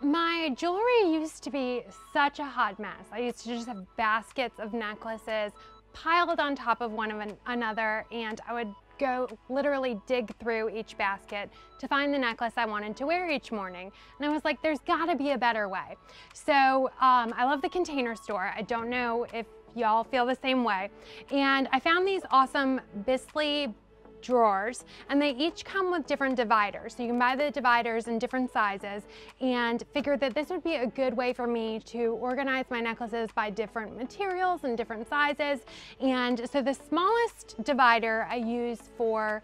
My jewelry used to be such a hot mess. I used to just have baskets of necklaces piled on top of another, and I would go literally dig through each basket to find the necklace I wanted to wear each morning. And I was like, there's gotta be a better way. So I love the Container Store. I don't know if y'all feel the same way. And I found these awesome Bisley drawers, and they each come with different dividers. So you can buy the dividers in different sizes, and figured that this would be a good way for me to organize my necklaces by different materials and different sizes. And so the smallest divider I use for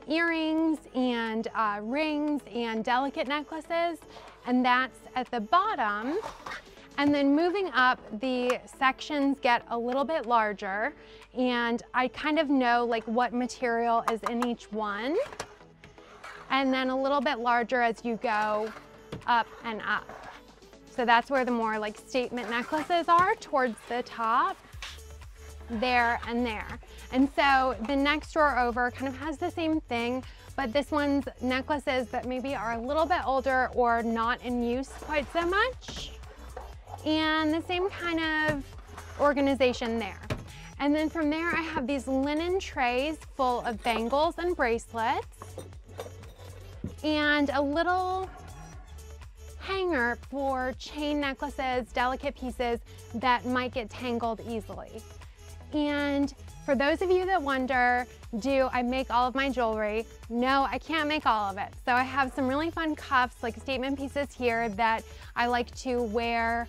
earrings and rings and delicate necklaces, and that's at the bottom. And then moving up, the sections get a little bit larger, and I kind of know like what material is in each one. And then a little bit larger as you go up and up. So that's where the more like statement necklaces are, towards the top, there and there. And so the next drawer over kind of has the same thing, but this one's necklaces that maybe are a little bit older or not in use quite so much. And the same kind of organization there. And then from there, I have these linen trays full of bangles and bracelets, and a little hanger for chain necklaces, delicate pieces that might get tangled easily. And for those of you that wonder, do I make all of my jewelry? No, I can't make all of it. So I have some really fun cuffs, like statement pieces here, that I like to wear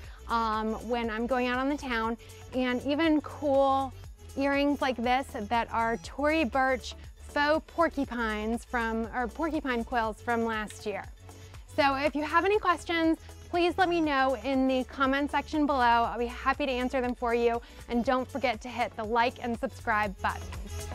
when I'm going out on the town, and even cool earrings like this that are Tory Burch faux porcupines porcupine quills from last year. So if you have any questions, please let me know in the comment section below. I'll be happy to answer them for you. And don't forget to hit the like and subscribe buttons.